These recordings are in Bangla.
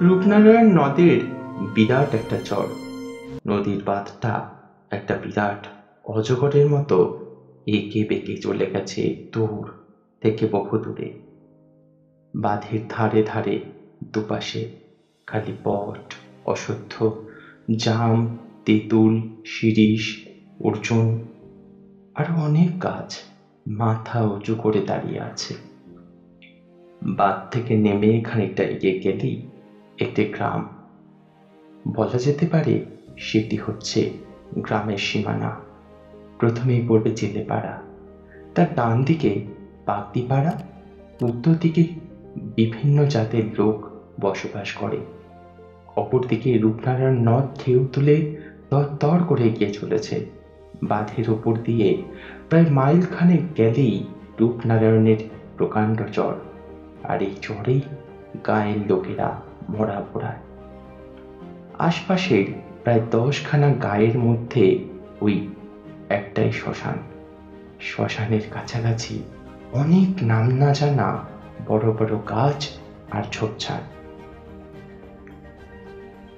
রূপনারায়ণ নদের বিরাট একটা চর। নদীর বাঁধটা একটা বিরাট অজগরের মতো এঁকে বেঁকে চলে গেছে দূর থেকে বহু দূরে। বাঁধের ধারে ধারে দুপাশে খালি বট, অশ্বত্থ, জাম, তেঁতুল, শিরীষ, অর্জুন আরো অনেক গাছ মাথা উঁচু করে দাঁড়িয়ে আছে। বাঁধ থেকে নেমে খানিকটা এগিয়ে গেলেই একটি গ্রাম। বলা যেতে পারে সেটি হচ্ছে গ্রামের সীমানা। প্রথমেই পড়বে জেলেপাড়া, তার ডান দিকে বাগদিপাড়া, উত্তর দিকে বিভিন্ন জাতের লোক বসবাস করে। অপরদিকে রূপনারায়ণ নদ ঢেউ তুলে তর করে এগিয়ে চলেছে। বাঁধের উপর দিয়ে প্রায় মাইল খানেক গেলেই রূপনারায়ণের প্রকাণ্ড চর, আর এই চরেই গায়ের লোকেরা মরা পোড়ায়। আশপাশের প্রায় 10খানা গায়ের মধ্যে ওই একটাই শ্মশান। শ্মশানের কাছাকাছি অনেক নাম না জানা বড় বড় গাছ আর ঝোপঝাড়।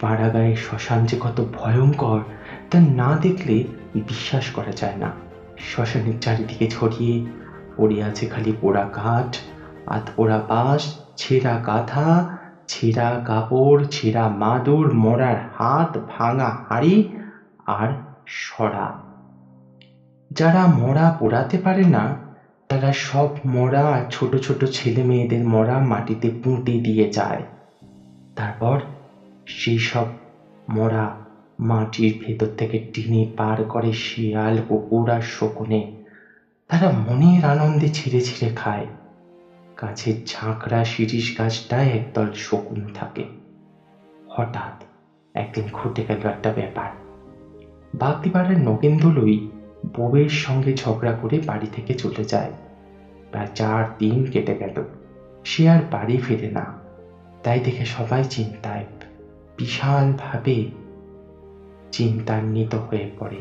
পাড়া গায়ে শ্মশান যে কত ভয়ঙ্কর তা না দেখলে বিশ্বাস করা যায় না। শ্মশানের চারিদিকে ছড়িয়ে পড়ে আছে খালি পোড়া কাঠ, আধপোড়া বাঁশ, ছেঁড়া কাঁথা, ছেঁড়া কাপড়, ছেঁড়া মাদুর, মরার হাত, ভাঙা হাড়ি আর সরা। যারা মরা পোড়াতে পারে না তারা সব মরা আর ছোট ছোট ছেলে মেয়েদের মরা মাটিতে পুঁতে দিয়ে যায়। তারপর সেই সব মরা মাটির ভেতর থেকে টেনে পার করে শিয়াল, কুকুর আর শকুনে। তারা মনের আনন্দে ছিঁড়ে ছিঁড়ে খায়। গাছের ঝাঁকড়া শিরীষ গাছটায় একদল শকুন থাকে। হঠাৎ একদিন ঘটে গেল একটা ব্যাপার। বাগদিপাড়ার নগেন্দুলই বউয়ের সঙ্গে ঝগড়া করে বাড়ি থেকে চলে যায়। প্রায় 4 দিন কেটে গেল, সে আর বাড়ি ফেরে না। তাই দেখে সবাই চিন্তায় বিশালভাবে চিন্তান্বিত হয়ে পড়ে।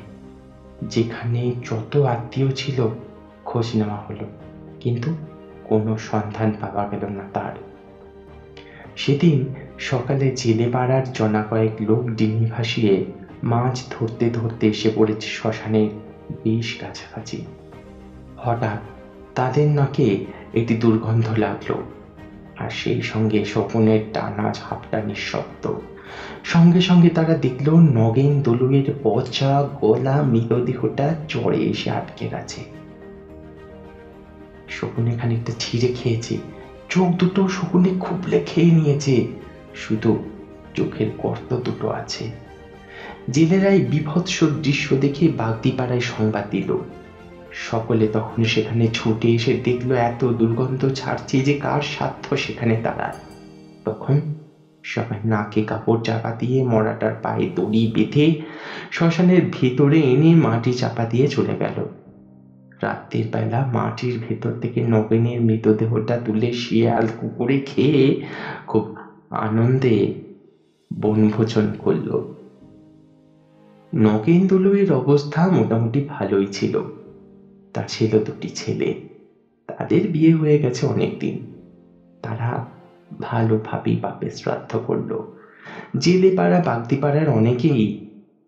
যেখানে যত আত্মীয় ছিল খোঁজ নেওয়া হলো, কিন্তু কোনো সন্ধান পাওয়া গেল না তার। সেদিন সকালে জেলে পাড়ার জনা কয়েক লোক ডিঙি ভাসিয়ে মাছ ধরতে ধরতে এসে পড়েছে শ্মশানের বেশ কাছাকাছি। হঠাৎ তাদের নাকে একটি দুর্গন্ধ লাগলো, আর সেই সঙ্গে শকুনের টানা ঝাপটা নিঃশব্দ। সঙ্গে সঙ্গে তারা দেখলো নগেন দলুয়ের পচা গলা মৃতদেহটা চড়ে এসে আটকে গেছে। শকুনে খানিকটা ছিঁড়ে খেয়েছে, চোখ দুটো শকুনে খুবলে খেয়ে নিয়েছে, শুধু চোখের গর্ত দুটো আছে। জেলেরাই বিভৎস দৃশ্য দেখে বাগদিপাড়ায় সংবাদ দিল। সকলে তখন সেখানে ছুটে এসে দেখলো এত দুর্গন্ধ ছাড়ছে যে কার সাধ্য সেখানে দাঁড়ায়। তখন সবাই নাকে কাপড় চাপা দিয়ে মরাটার পায়ে দড়ি বেঁধে শ্মশানের ভেতরে এনে মাটি চাপা দিয়ে চলে গেল। রাত্রির বেলা মাটির ভেতর থেকে নগেনের মৃতদেহটা তুলে শিয়াল কুকুরে খেয়ে খুব আনন্দে বনভোজন করল। নগেন দলুয়ের অবস্থা মোটামুটি ভালোই ছিল। তার ছিল 2টি ছেলে, তাদের বিয়ে হয়ে গেছে অনেকদিন। তারা ভালোভাবেই বাপের শ্রাদ্ধ করল। জেলে পাড়া বাগদিপাড়ার অনেকেই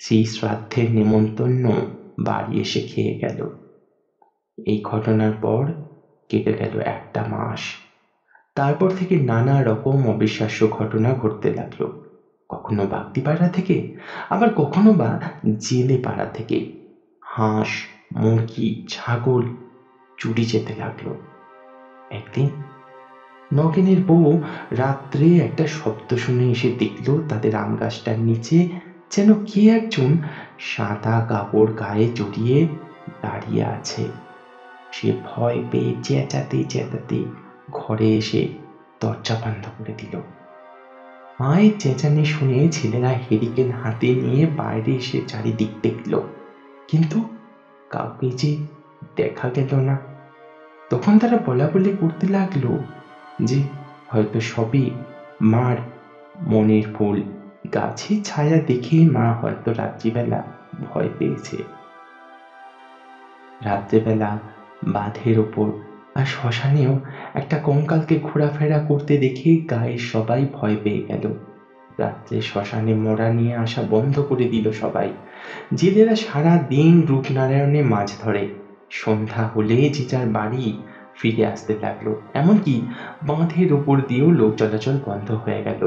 সেই শ্রাদ্ধের নেমন্তন্ন বাড়ি এসে খেয়ে গেল। এই ঘটনার পর কেটে গেল 1টা মাস। তারপর থেকে নানা রকম অবিশ্বাস্য ঘটনা ঘটতে লাগলো। কখনো বাগদিপাড়া থেকে, আবার কখনো বা জেলে পাড়া থেকে হাঁস, মুরগি, ছাগল চুরি যেতে লাগলো। একদিন নগেনের বউ রাত্রে একটা শব্দ শুনে এসে দেখলো তাদের আম গাছটার নিচে যেন কে একজন সাদা কাপড় গায়ে জড়িয়ে দাঁড়িয়ে আছে। সে ভয় পেয়ে চেঁচাতে চেঁচাতে ঘরে এসে দরজা বন্ধ করে দিল। মায়ের চেঁচানি শুনে ছেলেরা হেরিকেন হাতে নিয়ে বাইরে এসে চারিদিক দেখল, কিন্তু কাউকে যে দেখা গেল না। তখন তারা বলা বলি করতে লাগলো যে হয়তো সবই মার মনের ভুল। গাছের ছায়া দেখে মা হয়তো রাত্রিবেলা ভয় পেয়েছে। রাত্রেবেলা বাঁধের ওপর আর শ্মশানেও একটা কঙ্কালকে ঘোরাফেরা করতে দেখে গায়ের সবাই ভয় পেয়ে গেল। রাত্রে শ্মশানে মরা নিয়ে আসা বন্ধ করে দিল সবাই। জেলেরা সারা দিন রূপনারায়ণে মাছ ধরে, সন্ধ্যা হলে যে যার বাড়ি ফিরে আসতে লাগলো। এমনকি বাঁধের ওপর দিয়েও লোক চলাচল বন্ধ হয়ে গেল।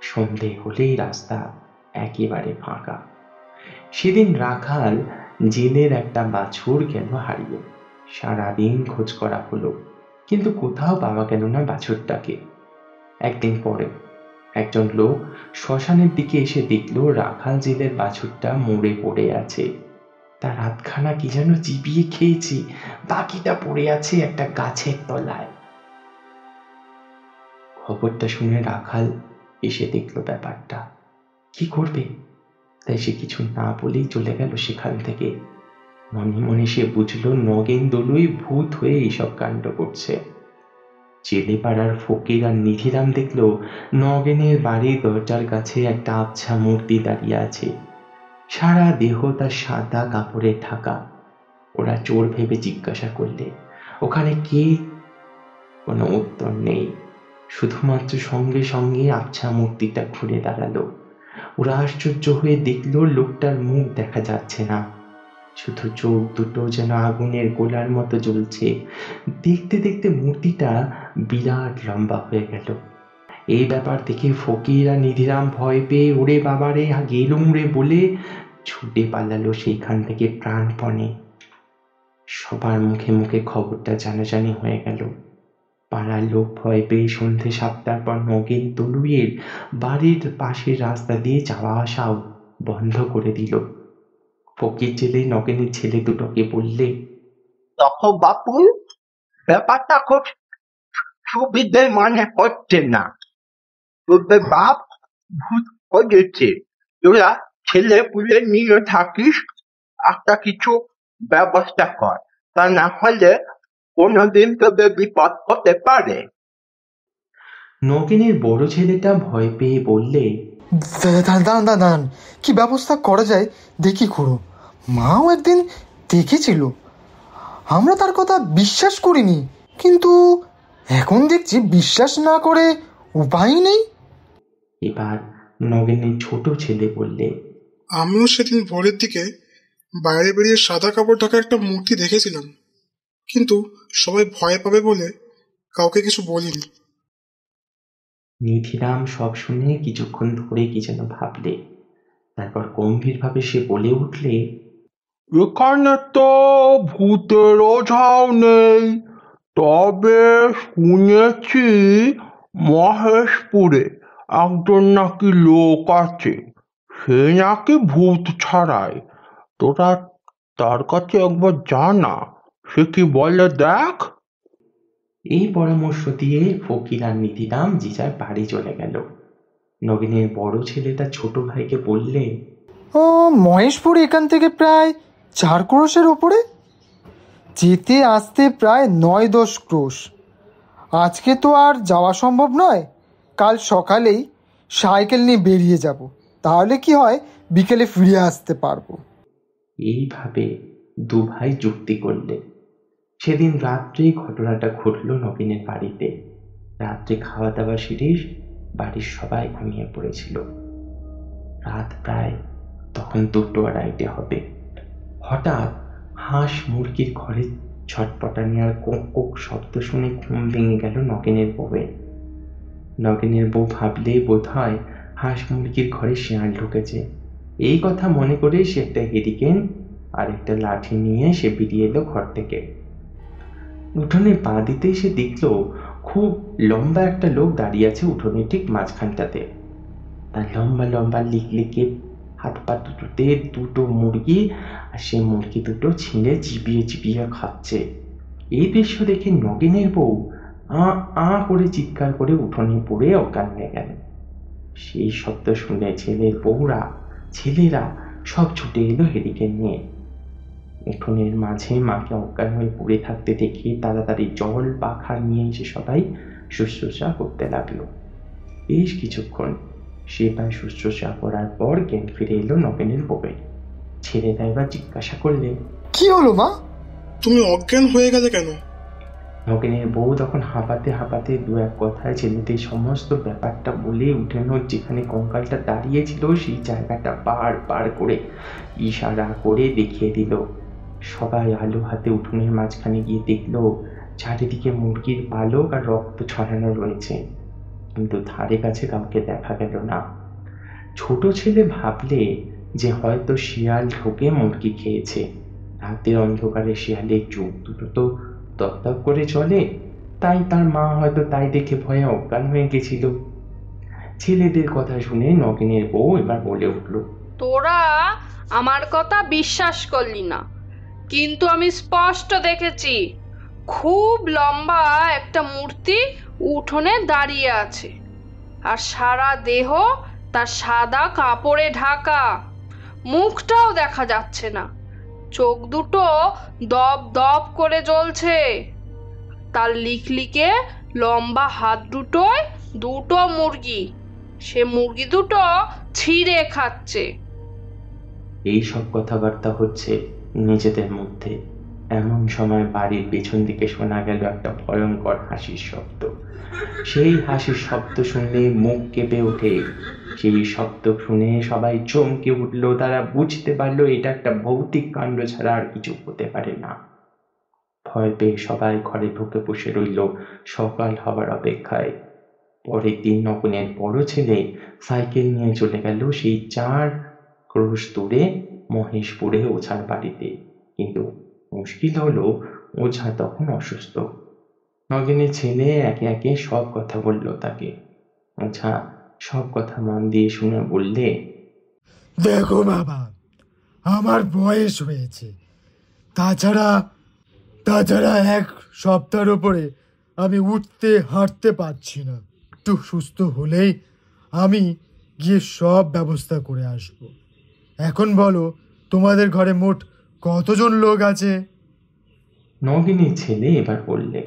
সন্ধে হলেই রাস্তা একেবারে ফাঁকা। সেদিন রাখাল জেলের একটা বাছুর গেল হারিয়ে। সারাদিন খোঁজ করা হলো, কিন্তু কোথাও পাওয়া গেল না বাছুরটাকে। একদিন পরে একজন লোক শ্মশানের দিকে এসে দেখলো রাখাল জেলের বাছুরটা মরে পড়ে আছে। তার হাতখানা কি যেন চিবিয়ে খেয়েছে, বাকিটা পড়ে আছে একটা গাছের তলায়। খবরটা শুনে রাখাল এসে দেখলো ব্যাপারটা। কি করবে, তাই সে কিছু না বলেই চলে গেল সেখান থেকে। মনে মনে সে বুঝলো নগেন দলুই ভূত হয়ে এইসব কাণ্ড করছে। জেলে পাড়ার ফকির আর নিধিরাম দেখলো নগেনের বাড়ির দরজার কাছে একটা আবছা মূর্তি দাঁড়িয়ে আছে। সারা দেহ তার সাদা কাপড়ে ঢাকা। ওরা চোর ভেবে জিজ্ঞাসা করলে ওখানে কে? কোনো উত্তর নেই, শুধুমাত্র সঙ্গে সঙ্গে আবছা মূর্তিটা ঘুরে দাঁড়ালো। ওরা আশ্চর্য হয়ে দেখলো লোকটার মুখ দেখা যাচ্ছে না, শুধু চোখ দুটো যেন আগুনের গোলার মতো জ্বলছে। দেখতে দেখতে মূর্তিটা বিরাট লম্বা হয়ে গেল। এই ব্যাপার দেখে ফকির আর নিধিরাম ভয় পেয়ে ওরে বাবারে গেলুম রে বলে ছুটে পালালো সেইখান থেকে প্রাণপণে। সবার মুখে মুখে খবরটা জানাজানি হয়ে গেল। পাড়ার লোক ভয় পেয়ে সন্ধে 7টার পর নগেন দলুইয়ের বাড়ির পাশের রাস্তা দিয়ে যাওয়া আসাও বন্ধ করে দিল। ফকির জেলে নগেনের ছেলে দুটোকে বললে, তখন বাপু, ব্যাপারটা খুব সুবিধে মনে হচ্ছে না। তোদের বাপ ভূত হয়েছে, তোরা ছেলে পুলে নিয়ে থাকিস, একটা কিছু ব্যবস্থা কর, তা না হলে কোনোদিন তোদের বিপদ হতে পারে। নগেনের বড় ছেলেটা ভয় পেয়ে বললে, দাঁড়ান দাঁড়ান, কি ব্যবস্থা করা যায় দেখি খুড়ো। মাও একদিন দেখেছিল, আমরা তার কথা বিশ্বাস করিনি, কিন্তু এখন দেখছি বিশ্বাস না করে উপায় নেই। এবার নগেনের ছোট ছেলে বললে, আমিও সেদিন ভোরের দিকে বাইরে বেরিয়ে সাদা কাপড় ঢাকা একটা মূর্তি দেখেছিলাম, কিন্তু সবাই ভয় পাবে বলে কাউকে কিছু বলিনি। নিধিরাম সব শুনে কিছুক্ষণ ধরে কি যেন ভাবলে, তারপর গম্ভীরভাবে সে বলে উঠলে, এখানে তো ভূতের ওঝাও নেই, তবে শুনেছি মহেশপুরে একজন নাকি লোক আছে, সে নাকি ভূত ছাড়ায়। তোরা তার কাছে একবার যা না, সে কি বলে দেখ। এই পরামর্শ দিয়ে ফকির আর নিধিরাম যে যার বাড়ি চলে গেল। নগেনের বড় ছেলেটা ছোট ভাইকে বললে, ও মহেশপুর এখান থেকে প্রায় 4 ক্রোশের ওপরে, যেতে আসতে প্রায় 9-10 ক্রোশ। আজকে তো আর যাওয়া সম্ভব নয়, কাল সকালেই সাইকেল নিয়ে বেরিয়ে যাব, তাহলে কি হয় বিকেলে ফিরে আসতে পারবো। এইভাবে দু ভাই যুক্তি করলে। সেদিন রাত্রেই ঘটনাটা ঘটল নগেনের বাড়িতে। রাত্রে খাওয়া দাওয়া সেরে বাড়ির সবাই ঘুমিয়ে পড়েছিল। রাত প্রায় তখন 2-2:30 হবে। হঠাৎ হাঁস মুরগির ঘরে ছটপটানি আর কোক কোক শব্দ শুনে ঘুম ভেঙে গেল নগেনের বউয়ের। নগেনের বউ ভাবলে বোধ হয় হাঁস মুরগির ঘরে শেয়াল ঢুকেছে। এই কথা মনে করে সে একটা হেরিকেন আর একটা লাঠি নিয়ে সে বেরিয়ে এলো ঘর থেকে। উঠোনে পা দিতেই সে দেখল খুব লম্বা একটা লোক দাঁড়িয়ে আছে উঠোনের ঠিক মাঝখানটাতে। তার লম্বা লম্বা লিকলিকে হাত পা দুটোতে দুটো মুরগি, আর সে মুরগি দুটো ছিঁড়ে চিবিয়ে চিবিয়ে খাচ্ছে। এই দৃশ্য দেখে নগেনের বউ আ আ করে চিৎকার করে উঠোনে পড়ে অজ্ঞান হয়ে গেল। সেই শব্দ শুনে ছেলের বউরা ছেলেরা সব ছুটে এলো হেরিকেন নিয়ে। উঠোনের মাঝে মাকে অজ্ঞান হয়ে পড়ে থাকতে দেখে তাড়াতাড়ি জল পাখা নিয়ে এসে সবাই শুশ্রূষা করতে লাগলো। বেশ কিছুক্ষণ সেবায় শুশ্রূষা করার পর জ্ঞান ফিরে এলো নগেনের বউয়ের। ছেলেরা এবার জিজ্ঞাসা করলে, কি হলো মা? তুমি অজ্ঞান হয়ে গেলে কেন? নগেনের বউ তখন হাঁপাতে হাঁপাতে দু এক কথায় ছেলেদের সমস্ত ব্যাপারটা বলে উঠোনের যেখানে কঙ্কালটা দাঁড়িয়েছিল সেই জায়গাটা পার করে ইশারা করে দেখিয়ে দিল। সবাই আলো হাতে উঠোনের মাঝখানে গিয়ে দেখলো চারিদিকে মুরগির পালক আর রক্ত ছড়ানো রয়েছে, কিন্তু ধারে কাছে কাউকে দেখা গেল না। ছোট ছেলে ভাবলে যে হয়তো শিয়াল ঢোকে মুরগি খেয়েছে। রাতের অন্ধকারে শিয়ালের চোখ দুটো তো দপদপ করে চলে, তাই তার মা হয়তো তাই দেখে ভয়ে অজ্ঞান হয়ে গেছিল। ছেলেদের কথা শুনে নগেনের বউ এবার বলে উঠল, তোরা আমার কথা বিশ্বাস করলি না, কিন্তু আমি স্পষ্ট দেখেছি খুব লম্বা একটা মূর্তি উঠোনে দাঁড়িয়ে আছে, আর সারা দেহ তার সাদা কাপড়ে ঢাকা, মুখটাও দেখা যাচ্ছে না, চোখ দুটো দপ দপ করে জ্বলছে, তার লিকলিকে লম্বা হাত দুটোয় দুটো মুরগি, সে মুরগি দুটো ছিঁড়ে খাচ্ছে। এই সব কথাবার্তা হচ্ছে নিজেদের মধ্যে। এমন সময় বাড়ির পেছন দিকে শোনা গেল একটা ভয়ঙ্কর হাসির শব্দ। সেই হাসির শব্দ শুনলে মুখ কেঁপে ওঠে। সেই শব্দ শুনে সবাই চমকে উঠল। তারা বুঝতে পারলো এটা একটা ভৌতিক কাণ্ড ছাড়া আর কিছু হতে পারে না। ভয় পেয়ে সবাই ঘরে ঢুকে বসে রইল সকাল হবার অপেক্ষায়। পরের দিন নগেনের বড় ছেলে সাইকেল নিয়ে চলে গেল সেই 4 ক্রোশ দূরে মহেশপুরে ওঝার বাড়িতে। কিন্তু মুশকিল হলো ওঝা তখন অসুস্থ। নগেনের ছেলে একে একে সব কথা বলল তাকে। ওঝা সব কথা মন দিয়ে শুনে বললে, দেখো বাবা, আমার বয়স হয়েছে, তাছাড়া 1 সপ্তাহের ওপরে আমি উঠতে হাঁটতে পারছি না। একটু সুস্থ হলেই আমি গিয়ে সব ব্যবস্থা করে আসব। এখন বলো, তোমাদের ঘরে মোট কতজন লোক আছে? নগেনের ছেলে এবার বললে,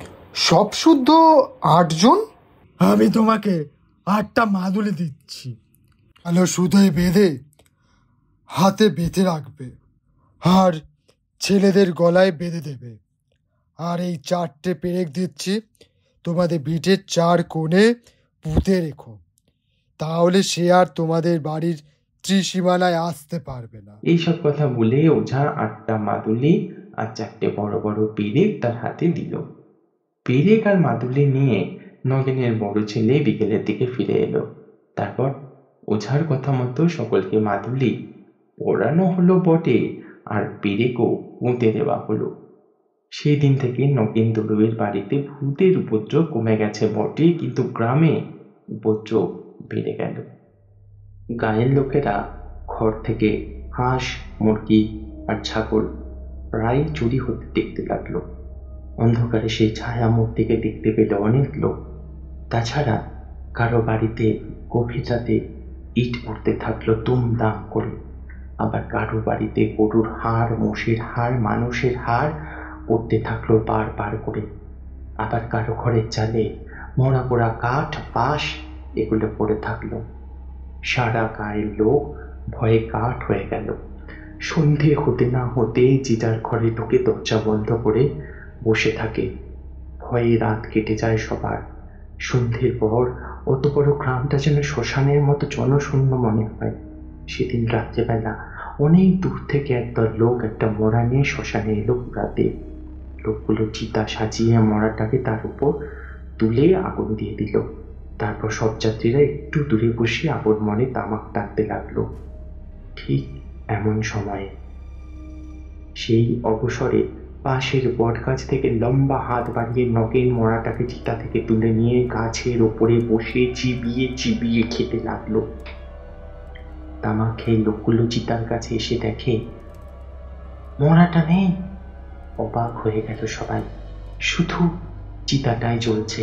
সব শুদ্ধ 8 জন। আমি তোমাকে 8টা মাদুলি দিচ্ছি, আলো সুতোয় বেঁধে হাতে বেঁধে রাখবে, আর ছেলেদের গলায় বেঁধে দেবে। আর এই 4টে পেরেক দিচ্ছি, তোমাদের ভিটের 4 কোণে পুঁতে রেখো, তাহলে সে আর তোমাদের বাড়ির ত্রিসীমানায় আসতে পারবে না। এইসব কথা বলে ওঝা 8টা মাদুলি আর 4টে বড় বড় পেরেক তার হাতে দিল। পেরেক আর মাদুলি নিয়ে নগেনের বড় ছেলে বিকেলের দিকে ফিরে এলো। তারপর ওঝার কথা মতো সকলকে মাদুলি পরানো হলো বটে, আর পেরেকও পুঁতে দেওয়া হলো। সেই দিন থেকে নগেন দুলুয়ের বাড়িতে ভূতের উপদ্রব কমে গেছে বটে, কিন্তু গ্রামে উপদ্রব বেড়ে গেল। গায়ের লোকেরা ঘর থেকে হাঁস, মুরগি আর ছাগল প্রায় চুরি হতে দেখতে লাগলো। অন্ধকারে সেই ছায়া মূর্তিকে দেখতে পেল অনেক লোক। তাছাড়া কারো বাড়িতে গভীর রাতে ইট পড়তে থাকলো দুমদাম করে, আবার কারো বাড়িতে গরুর হাড়, মোষের হাড়, মানুষের হাড় পড়তে থাকলো বার করে, আবার কারো ঘরের চালে মরা পোড়া কাঠ, বাঁশ এগুলো পড়ে থাকলো। সারা গায়ের লোক ভয়ে কাঠ হয়ে গেল। সন্ধে হতে না হতে যে যার ঘরে ঢুকে দরজা বন্ধ করে বসে থাকে। ভয়ে রাত কেটে যায় সবার। সন্ধ্যের পর অত বড় গ্রামটা যেন শ্মশানের মতো জনশূন্য মনে হয়। সেদিন রাত্রেবেলা অনেক দূর থেকে একদল লোক একটা মরা নিয়ে শ্মশানে এলো রাতে। লোকগুলো চিতা সাজিয়ে মরাটাকে তার উপর তুলে আগুন দিয়ে দিল। তারপর সব যাত্রীরা একটু দূরে বসে আপন মনে তামাক টানতে লাগলো। ঠিক এমন সময়ে সেই অবসরে পাশের বটগাছ থেকে লম্বা হাত বাড়িয়ে নগেন মরাটাকে চিতা থেকে তুলে নিয়ে গাছের ওপরে বসে চিবিয়ে চিবিয়ে খেতে লাগলো। তামাক খেয়ে লোকগুলো চিতার কাছে এসে দেখে মরাটা নেই। অবাক হয়ে গেল সবাই, শুধু চিতাটাই জ্বলছে,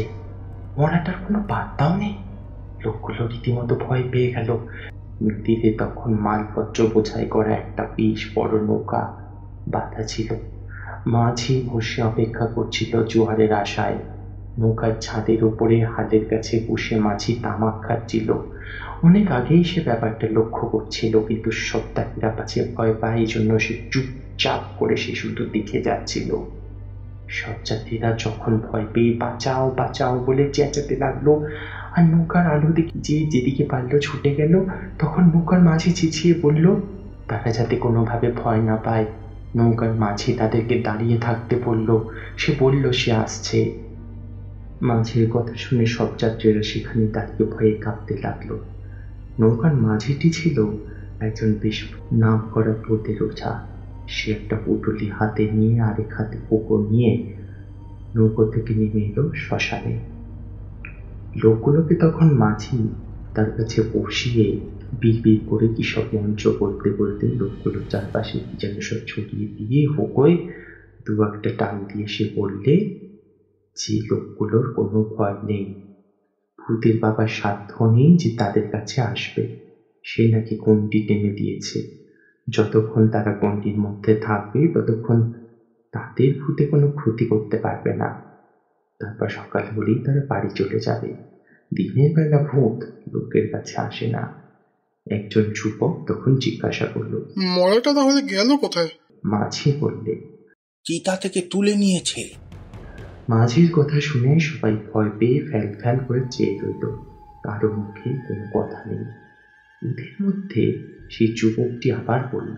মরাটার কোনো পাত্তাও নেই। লোকগুলো রীতিমতো ভয় পেয়ে গেল। নদীতে তখন মালপত্র বোঝাই করা একটা বেশ বড় নৌকা বাঁধা ছিল। মাঝি বসে অপেক্ষা করছিল জোয়ারের আশায়। নৌকার ছাদের উপরে হালের কাছে বসে মাঝি তামাক খাচ্ছিল। অনেক আগেই সে ব্যাপারটা লক্ষ্য করছিল, কিন্তু সপ্তাহেরা পাছে ভয় পায়, এই জন্য সে চুপচাপ করে সে শুধু দেখে যাচ্ছিল। সব যাত্রীরা যখন ভয় পেয়ে বাঁচাও বাঁচাও বলে চেঁচাতে লাগলো আর নৌকার আলো দেখে যে যেদিকে পারলো ছুটে গেল, তখন নৌকার মাঝি চেঁচিয়ে বলল তারা যাতে কোনোভাবে ভয় না পায়। নৌকার মাঝি তাদেরকে দাঁড়িয়ে থাকতে বলল। সে বলল সে আসছে। মাঝির কথা শুনে সব যাত্রীরা সেখানে দাঁড়িয়ে ভয়ে কাঁপতে লাগলো। নৌকার মাঝিটি ছিল একজন বেশ নাম করা ভূতের ওঝা। সে একটা পুটুলি হাতে নিয়ে আরেক হাতে পুকুর নিয়ে নৌকো থেকে নেমে এলো শ্মশানে। লোকগুলোকে তখন মাঝি তার কাছে বসিয়ে বিড় করে কি সব মন্ত্র বলতে বলতে লোকগুলোর চারপাশে কি যেন সব ছড়িয়ে দিয়ে হোকোয় দু একটা টান দিয়ে সে বললে যে লোকগুলোর কোনো ভয় নেই, ভূতের বাবার সাধ্য নেই যে তাদের কাছে আসবে। সে নাকি গণ্ডি টেনে দিয়েছে, যতক্ষণ তারা গণ্ডির মধ্যে থাকবে ততক্ষণ তাদের ভূতে কোনো ক্ষতি করতে পারবে না। তারপর সকাল হলেই তারা বাড়ি চলে যাবে। দিনের বেলা ভূত লোকের কাছে আসে না। একজন যুবক তখন জিজ্ঞাসা করল, মরাটা তাহলে গেল কোথায়? মাঝি বললে, চিতা থেকে তুলে নিয়েছে। মাঝির কথা শুনে সবাই ভয় পেয়ে ফ্যাল ফ্যাল করে চেয়ে রইল। কারো মুখে কোনো কথা নেই। ওদের মধ্যে সেই যুবকটি আবার বলল,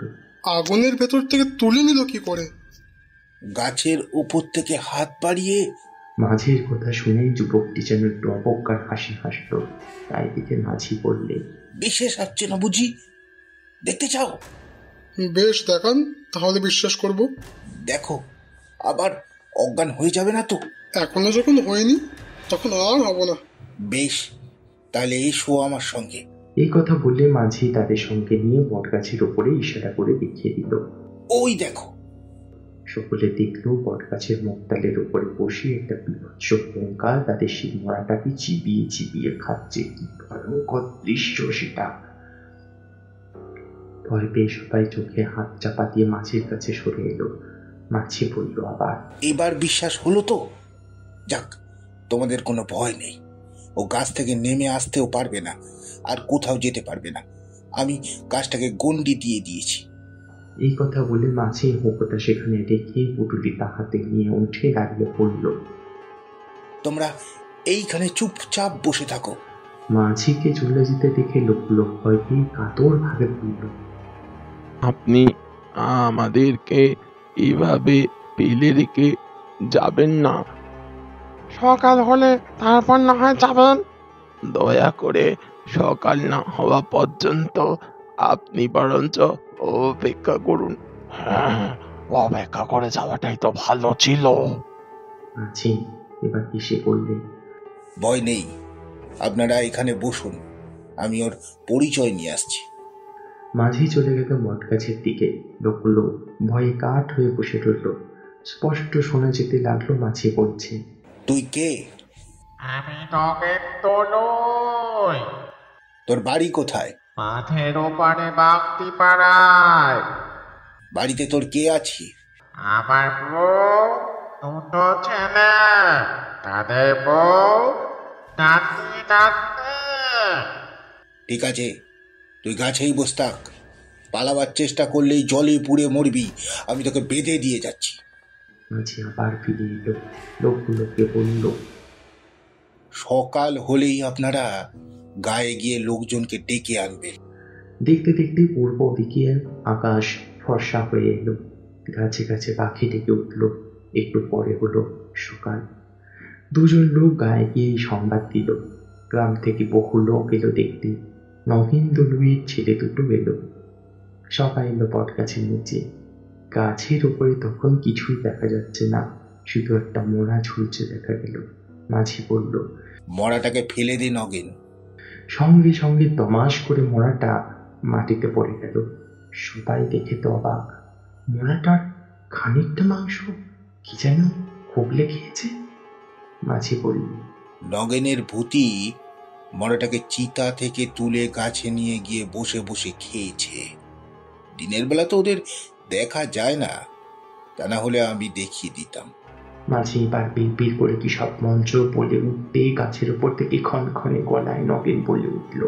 আগুনের ভেতর থেকে তুলে নিল কি করে? গাছের উপর থেকে হাত বাড়িয়ে। মাঝির কথা শুনে যুবকটি যেন একটু অবজ্ঞার হাসি হাসল। তাই দিকে মাঝি বললে, বিশেষ হচ্ছে না বুঝি, দেখতে চাও? বেশ দেখান, তাহলে বিশ্বাস করব। দেখো, আবার অজ্ঞান হয়ে যাবে না তো? এখনো যখন হয়নি তখন আর হব না। বেশ, তাহলে এসো আমার সঙ্গে। এই কথা বললে মাঝি তাদের সঙ্গে নিয়ে বটগাছের ওপরে ইশারা করে দেখিয়ে দিল। ওই দেখো। সকলে দেখল বটগাছের মুখতালের উপরে বসে একটা বিভৎস কঙ্কাল তাদের সেই মরাটাকে চিবিয়ে চিবিয়ে খাচ্ছে। কি ভয়ঙ্কর দৃশ্য সেটা! ভয় পেয়ে সবাই চোখে হাত চাপা দিয়ে মাছির কাছে সরে এলো। মাছি বলল আবার, এবার বিশ্বাস হলো তো? যাক, তোমাদের কোনো ভয় নেই। ও গাছ থেকে নেমে আসতেও পারবে না, আর কোথাও যেতে পারবে না। আমি গাছটাকে গণ্ডি দিয়ে দিয়েছি। এই কথা বলে মাছি হোকোটা সেখানে রেখে পুটুলিটা হাতে নিয়ে উঠে দাঁড়িয়ে পড়ল। তোমরা এইখানে চুপচাপ বসে থাকো। মাছিকে চলে যেতে দেখে লোকগুলো ভয় পেয়ে কাতর ভাবে পড়ল। আপনি আমাদেরকে এভাবে ফেলে রেখে যাবেন না। সকাল হলে তারপর না হয় যাবেন। দয়া করে সকাল না হওয়া পর্যন্ত আপনি বরঞ্চ অপেক্ষা করুন। হ্যাঁ, অপেক্ষা করে যাওয়াটাই তো ভালো ছিল। মাছি এবার এসে বললে, ভয় নেই, আপনারা এখানে বসুন, আমি ওর পরিচয় নিয়ে আসছি। মাঝি চলে গেল বটগাছের দিকে। লোকগুলো ভয়ে কাঠ হয়ে বসে রইল। স্পষ্ট শোনা যেতে লাগলো মাছি বলছে, তুই কে? আমি নগেন্দ্র নই। তোর বাড়ি কোথায়? মাঠের ওপারে বাগদি পাড়ায়। বাড়িতে তোর কে আছে? আমার বউ, দুটো ছেলে, তাদের বউ, নাতি নাতনি। ঠিক আছে, তুই গাছেই বস থাক। পালাবার চেষ্টা করলেই জলে পুড়ে মরবি। আমি তোকে বেঁধে দিয়ে যাচ্ছি। মাঝি আবার ফিরে এলো। লোকগুলোকে বলল, সকাল হলেই আপনারা গায়ে গিয়ে লোকজনকে ডেকে আনবেন। দেখতে দেখতে পূর্ব দিকে আকাশ ফর্সা হয়ে এলো। গাছে গাছে পাখি ডেকে উঠল। একটু পরে হলো সকাল। দুজন লোক গায়ে গিয়ে সংবাদ দিল। গ্রাম থেকে বহু লোক এলো দেখতে। নগেন দলুইয়ের ছেলে দুটো এলো। সবাই এলো বট গাছের নিচে। গাছের উপরে তখন কিছুই দেখা যাচ্ছে না, শুধু একটা মোড়া ঝুলছে দেখা গেল। মাঝি বলল, মরাটাকে ফেলে দে নগেন। সঙ্গে সঙ্গে তমাশ করে মোড়াটা মাটিতে পড়ে গেল। সবাই দেখে তো অবাক। মোড়াটার খানিকটা মাংস কি যেন খুবলে খেয়েছে। মাঝি বলল, নগেনের ভূতি মরাটাকে চিতা থেকে তুলে গাছে নিয়ে গিয়ে বসে বসে খেয়েছে। দিনের বেলা তো ওদের দেখা যায় না, তা না হলে আমি দেখিয়ে দিতাম। মাঝি এবার বিড় করে কি সব মন্ত্র বলে উঠতে গাছের উপর থেকে ক্ষণক্ষণে গলায় নগেন বলে উঠল,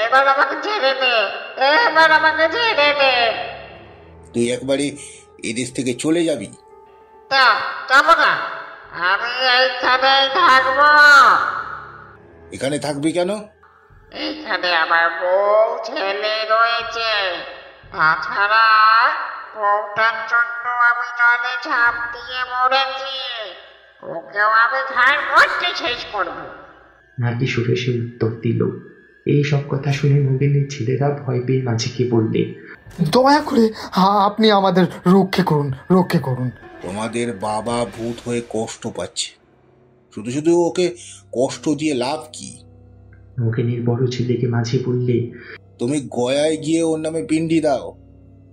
এবার আমাকে ছেড়ে দে, এবার আমাকে ছেড়ে দে। তুই একবারে এদেশ থেকে চলে যাবি? না, যাবো না। আমি এইখানেই থাকবো। এখানে থাকবি কেন? এইখানে আমার বউ ছেলে রয়েছে। তাছাড়া বউটার জন্য আমি জলে ঝাঁপ দিয়ে মরেছি। ওকেও আমি ঘাড় মধ্যে শেষ করবো। নাকি সুরেশে উত্তর দিল। এই সব কথা শুনে নগেনের ছেলেরা ভয় পেয়ে মাঝিকে বললে, দয়া করে আপনি আমাদের রক্ষে করুন, রক্ষে করুন। তোমাদের বাবা ভূত হয়ে কষ্ট পাচ্ছে, শুধু শুধু ওকে কষ্ট দিয়ে লাভ কি? নগেনের বড় ছেলেকে মাঝি বললে, তুমি গয়ায় গিয়ে ওর নামে পিণ্ডি দাও,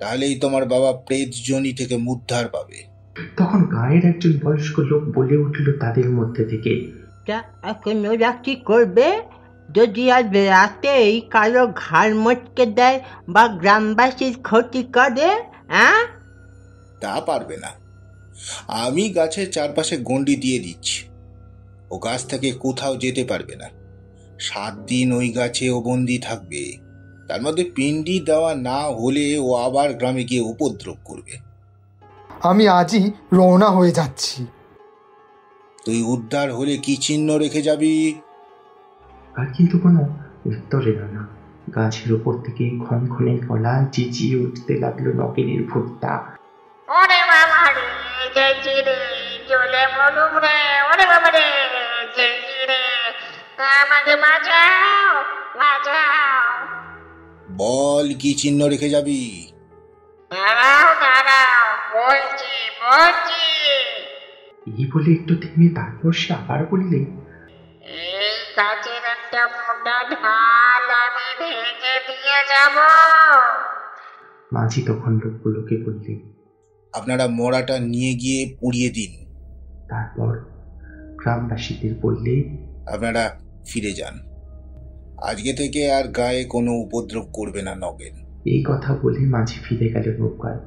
তাহলেই তোমার বাবা প্রেত যোনি থেকে মুদ্ধার পাবে। তখন গায়ের একজন বয়স্ক লোক বলে উঠল তাদের মধ্যে থেকে, তা এখন ওরা কি করবে যদি আজ রাতে এই কালো ঘাড় মটকে দেয় বা গ্রামবাসীর ক্ষতি করে? হ্যাঁ, তা পারবে না। আমি গাছের চারপাশে গন্ডি দিয়ে দিচ্ছি, ও গাছ থেকে কোথাও যেতে পারবে না। 7 দিন ওই গাছে ও বন্দি থাকবে। তার মধ্যে পিণ্ডি দেওয়া না হলে ও আবার গ্রামে গিয়ে উপদ্রব করবে। আমি আজই রওনা হয়ে যাচ্ছি। তুই উদ্ধার হলে কি চিহ্ন রেখে যাবি? আর কিন্তু কোনো উত্তর এলো না। গাছের ওপর থেকে ক্ষণক্ষণে গলায় চেঁচিয়ে উঠতে লাগলো নগেনের ভূতটা। ওরে বাবা রে, গেছি রে, জলে মরুম রে। ওরে বাবা রে, গেছি রে, আমাকে বাঁচাও, বাঁচাও। বল, কি চিহ্ন রেখে যাবি? দাঁড়াও দাঁড়াও, বলছি বলছি। এই বলে একটু থেমে তারপর সে আবার বললে, এই গাছের একটা মোটা ঢাল আমি ভেঙে দিয়ে যাব। মাঝি তখন লোকগুলোকে বললে, আপনারা মরাটা নিয়ে গিয়ে পুড়িয়ে দিন। তারপর গ্রামবাসীদের বললে, আপনারা ফিরে যান। আজকে থেকে আর গায়ে কোনো উপদ্রব করবে না নগেন। এই কথা বলে মাঝি ফিরে গেল নৌকায়।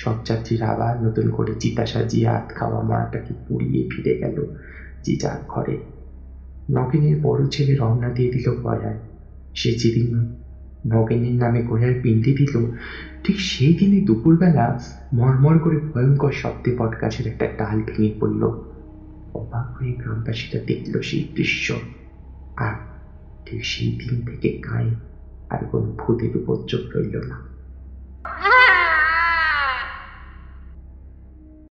সব যাত্রীরা আবার নতুন করে চিতা সাজিয়ে হাত খাওয়া মরাটাকে পুড়িয়ে ফিরে গেল যে যার ঘরে। নগেনের বড় ছেলে রওনা দিয়ে দিল গয়ায়। সে যেদিন নগেনের নামে গয়ায় পিণ্ডি দিল, ঠিক সেই দিনে দুপুরবেলা মরমর করে ভয়ঙ্কর শব্দে বটগাছের একটা ডাল ভেঙে পড়ল। অবাক হয়ে গ্রামবাসীরা দেখল সেই দৃশ্য। আর ঠিক সেই দিন থেকে গায়ে আর কোনো ভূতের উপদ্রব রইল না।